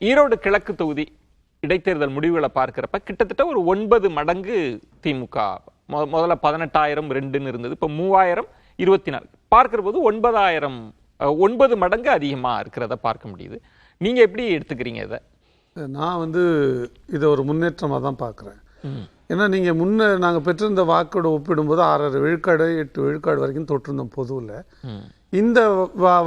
ஈரோடு கிழக்கு தொகுதி இடைத்தேர்தல் முடிவுகளை பார்க்கிறப்ப கிட்டத்தட்ட ஒரு 9 மடங்கு திமுக. முதல்ல 18,000 2ன்னு இருந்தது, இப்போ 3,024 பார்க்கிற போது 9 மடங்கு அதிகமா இருக்கிறத பார்க்க முடியுது. நீங்க எப்படி எடுத்துக்கிறீங்க இதை? நான் இதை ஒரு முன்னேற்றமாக தான் பார்க்குறேன். ஏன்னா நீங்கள் நாங்கள் பெற்றிருந்த வாக்கோட ஒப்பிடும்போது 6.5 விழுக்காடு 8 விழுக்காடு வரைக்கும் தொட்டிருந்தோம் பொதுவில். இந்த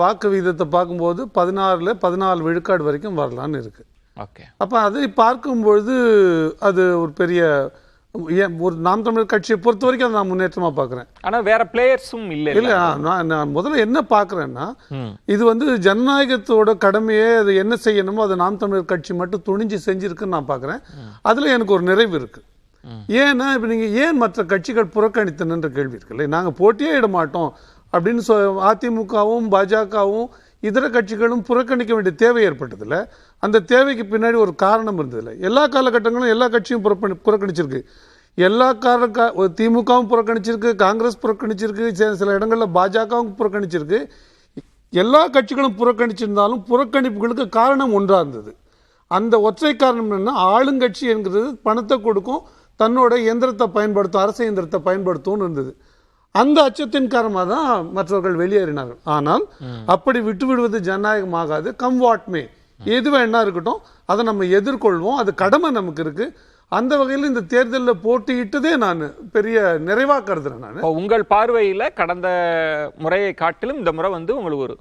வாக்கு விகிதத்தை பார்க்கும்போது 14 விழுக்காடு வரைக்கும் வரலான்னு இருக்கு. ஓகே, அப்போ அதை பார்க்கும்பொழுது அது ஒரு பெரிய ஒரு நாம் தமிழர் கட்சியை பொறுத்த வரைக்கும் அதை நான் முன்னேற்றமா பார்க்குறேன். ஆனால் வேற பிளேயர்ஸும் இல்லை. நான் முதல்ல என்ன பார்க்குறேன்னா, இது ஜனநாயகத்தோட கடமையே அது என்ன செய்யணுமோ அதை நாம் தமிழர் கட்சி மட்டும் துணிஞ்சு செஞ்சிருக்குன்னு நான் பார்க்குறேன். அதில் எனக்கு ஒரு நிறைவு இருக்கு. ஏன்னா இப்போ நீங்கள் ஏன் மற்ற கட்சிகள் புறக்கணித்தனன்ற கேள்வி இருக்குல்ல. நாங்கள் போட்டியே இட மாட்டோம் அப்படின்னு அதிமுகவும் பாஜகவும் இதர கட்சிகளும் புறக்கணிக்க வேண்டிய தேவை ஏற்பட்டதில்ல. அந்த தேவைக்கு பின்னாடி ஒரு காரணம் இருந்ததில்லை. எல்லா காலகட்டங்களும் எல்லா கட்சியும் புறக்கணிச்சிருக்கு. திமுகவும் புறக்கணிச்சிருக்கு, காங்கிரஸ் புறக்கணிச்சிருக்கு, சில இடங்களில் பாஜகவும் புறக்கணிச்சிருக்கு. எல்லா கட்சிகளும் புறக்கணிச்சிருந்தாலும் புறக்கணிப்புகளுக்கு காரணம் ஒன்றாக இருந்தது. அந்த ஒற்றை காரணம் என்னன்னா, ஆளுங்கட்சி என்கிறது பணத்தை கொடுக்கும், தன்னோட இயந்திரத்தை பயன்படுத்தும், அரசு இயந்திரத்தை பயன்படுத்தும் இருந்தது. அந்த அச்சத்தின் காரணமாக தான் மற்றவர்கள் வெளியேறினார்கள். ஆனால் அப்படி விட்டுவிடுவது ஜனநாயகமாகாது. கம் வாட் மே, எது வேணா இருக்கட்டும், அதை நம்ம எதிர்கொள்வோம். அது கடமை நமக்கு இருக்கு. அந்த வகையில் இந்த தேர்தலில் போட்டியிட்டதே நான் பெரிய நிறைவாக கருதுறேன். நான் உங்கள் பார்வையில் கடந்த முறையை காட்டிலும் இந்த முறை உங்களுக்கு ஒரு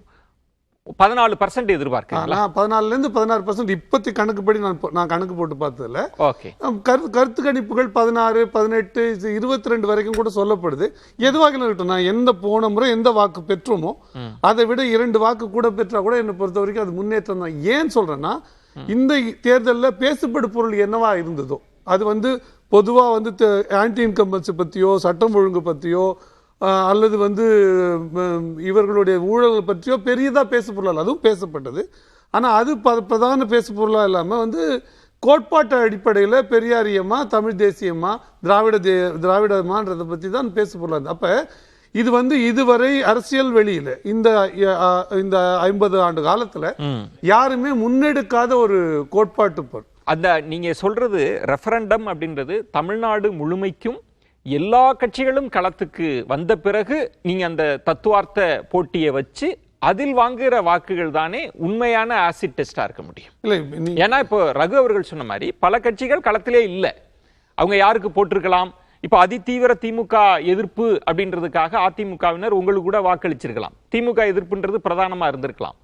14% எதிர்பார்க்கிறேன். 14% 16% இப்பத்தி கணக்குப்படி நான் கணக்கு போட்டு பார்த்ததில்ல. கருத்து கணிப்புகள் 16, 18, 22 வரைக்கும் கூட சொல்லப்படுது. எதுவாக இருக்கட்டும், நான் எந்த போன முறை எந்த வாக்கு பெற்றோமோ அதை விட 2 வாக்கு கூட பெற்றா கூட என்னை பொறுத்த வரைக்கும் அது முன்னேற்றம் தான். ஏன் சொல்றேன்னா, இந்த தேர்தலில் பேசுபடு பொருள் என்னவா இருந்ததோ அது பொதுவா ஆன்டி இன்கம்பன்சி பத்தியோ சட்டம் ஒழுங்கு பத்தியோ அல்லது இவர்களுடைய ஊழல் பற்றியோ பெரியதா பேசு பொருளால் அதுவும் பேசப்பட்டது. ஆனால் அது பிரதான பேசு பொருளாக இல்லாமல் கோட்பாட்டு அடிப்படையில் பெரியாரியமா, தமிழ் தேசியமா, திராவிடமான்றதை பற்றி தான் பேசு பொருளாக. அப்போ இது இதுவரை அரசியல் வெளியில் இந்த 50 ஆண்டு காலத்தில் யாருமே முன்னெடுக்காத ஒரு கோட்பாட்டு பொருள். அந்த நீங்க சொல்றது ரெஃபரண்டம் அப்படின்றது தமிழ்நாடு முழுமைக்கும் எல்லா கட்சிகளும் களத்துக்கு வந்த பிறகு நீங்க அந்த தத்துவார்த்த போட்டியை வச்சு அதில் வாங்குகிற வாக்குகள் தானே உண்மையான ஆசிட் டெஸ்டா இருக்க முடியும். ஏன்னா இப்போ ரகு அவர்கள் சொன்ன மாதிரி பல கட்சிகள் களத்திலே இல்லை. அவங்க யாருக்கு போட்டிருக்கலாம். இப்போ அதிதீவிர திமுக எதிர்ப்பு அப்படின்றதுக்காக அதிமுகவினர் உங்களுக்கு கூட வாக்களிச்சிருக்கலாம். திமுக எதிர்ப்புன்றது பிரதானமா இருந்திருக்கலாம்.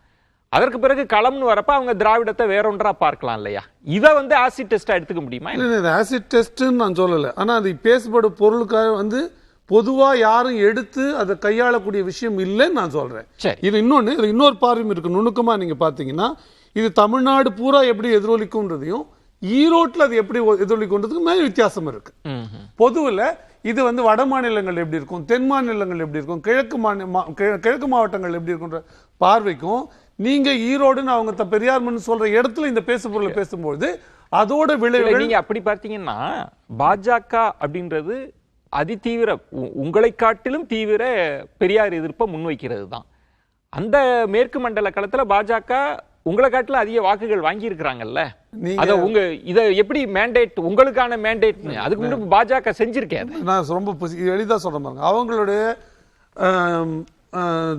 அதற்கு பிறகு களம்னு வரப்ப அவங்க திராவிடத்தை வேறொன்றா பார்க்கலாம் இல்லையா? இதை ஆசிட் டெஸ்டா எடுத்துக்க முடியுமா? இல்லை, ஆசிட் டெஸ்ட்னு நான் சொல்லலை. ஆனால் அது பேசப்படும் பொருளுக்காக பொதுவா யாரும் எடுத்து அதை கையாளக்கூடிய விஷயம் இல்லைன்னு நான் சொல்றேன். இது இன்னொரு பார்வையும் இருக்கு. நுணுக்கமா நீங்க பாத்தீங்கன்னா, இது தமிழ்நாடு பூரா எப்படி எதிரொலிக்கும்ன்றதையும் ஈரோட்டில் அது எப்படி எதிரொலிக்கும்ன்றதுக்கு மேலே வித்தியாசம் இருக்கு. பொதுவில் இது வட மாநிலங்கள் எப்படி இருக்கும், தென் மாநிலங்கள் எப்படி இருக்கும், கிழக்கு மாவட்டங்கள் எப்படி இருக்குன்ற பார்வைக்கும் நீங்க ஈரோடுன்னு அவங்க பெரியார் மண் சொல்ற இடத்துல இந்த பேசு பொருளை பேசும்போது அதோட விளைவுகள் நீங்க அப்படி பார்த்தீங்கன்னா, பாஜக அப்படின்றது அதிதீவிர உங்களை காட்டிலும் தீவிர பெரியார் எதிர்ப்பை முன்வைக்கிறது தான். அந்த மேற்கு மண்டல களத்துல பாஜக உங்களை காட்டில அதிக வாக்குகள் வாங்கி இருக்கிறாங்கல்ல. இதை எப்படி மேண்டேட் உங்களுக்கான மேண்டேட் அதுக்கு முன்னாடி பாஜக செஞ்சிருக்கேன். நான் ரொம்ப எளிதா சொல்றேன் பாருங்க, அவங்களுடைய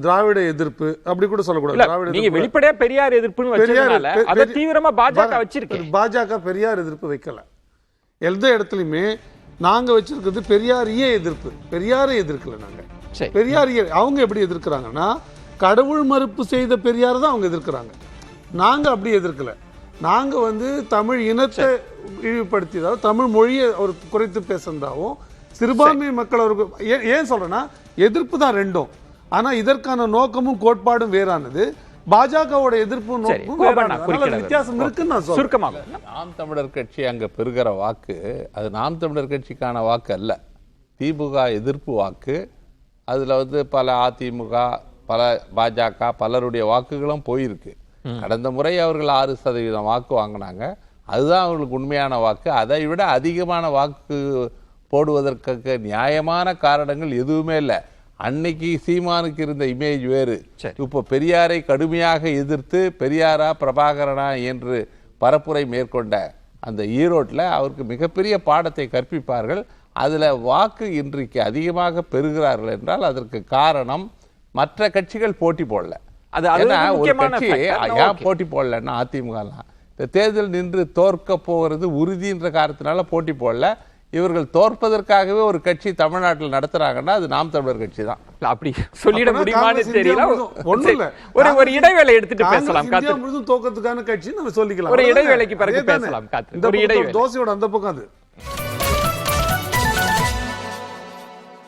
திராவிட எதிர்ப்பு அப்படி கூட சொல்லக்கூடாது. நீங்க வெளிப்படையா பெரியார் எதிர்ப்புன்னு வச்சதுனால அத தீவிரமா பாஜக வச்சிருக்கேன். பாஜக பெரியார் எதிர்ப்பு வைக்கல. எந்த இடத்துலயுமே நாங்க வச்சிருக்கிறது பெரியாரியே எதிர்ப்பு. பெரியாரை எதிர்க்கல நாங்க. பெரியாரியே அவங்க எப்படி எதிர்க்கிறாங்கன்னா, கடவுள் மறுப்பு செய்த பெரியார் தான் அவங்க எதிர்க்கிறாங்க. நாங்க அப்படி எதிர்க்கல. நாங்க தமிழ் இனத்தை இழிவுபடுத்தியதாகவும் தமிழ் மொழியை ஒரு குறைத்து பேசுறதாகவும் சிறுபான்மை மக்கள் அவருக்கு ஏன் சொல்றேன்னா, எதிர்ப்பு தான் ரெண்டும். ஆனா இதற்கான நோக்கமும் கோட்பாடும் வேறானது. பாஜகவோட எதிர்ப்பு வித்தியாசம் இருக்குன்னு நான் சொல்றேன். நாம் தமிழர் கட்சி அங்க பெறுகிற வாக்கு அது நாம் தமிழர் கட்சிக்கான வாக்கு அல்ல, திமுக எதிர்ப்பு வாக்கு. அதுல பல அதிமுக, பல பாஜக, பலருடைய வாக்குகளும் போயிருக்கு. கடந்த முறை அவர்கள் 6% வாக்கு வாங்கினாங்க. அதுதான் அவர்களுக்கு உண்மையான வாக்கு. அதை விட அதிகமான வாக்கு போடுவதற்கு நியாயமான காரணங்கள் எதுவுமே இல்லை. அன்னைக்கு சீமானுக்கு இருந்த இமேஜ் வேறு. இப்போ பெரியாரை கடுமையாக எதிர்த்து பெரியாரா பிரபாகரனா என்று பரப்புரை மேற்கொண்ட அந்த ஈரோட்டில் அவருக்கு மிகப்பெரிய பாடத்தை கற்பிப்பார்கள். அதில் வாக்கு இன்றைக்கு அதிகமாக பெறுகிறார்கள் என்றால் அதற்கு காரணம் மற்ற கட்சிகள் போட்டி போடல. ஏன்னா ஒரு கட்சி ஏன் போட்டி போடலன்னா அதிமுகலாம் இந்த தேர்தல் நின்று தோற்க போகிறது உறுதின்ற காரணத்தினால போட்டி போடல. இவர்கள் தோற்பதற்காகவே ஒரு கட்சி தமிழ்நாட்டில் நடத்துறாங்கன்னா அது நாம் தமிழர் கட்சி தான். அப்படி சொல்லிட முடியுமான்னு தெரியல. ஒரு இடைவேளை எடுத்துட்டு பேசலாம். முழுதும் தோக்கத்துக்கான கட்சி நம்ம சொல்லிக்கலாம். ஒரு இடைவேளைக்கு பிறகு பேசலாம். தோசையோட அந்த பக்கம் அது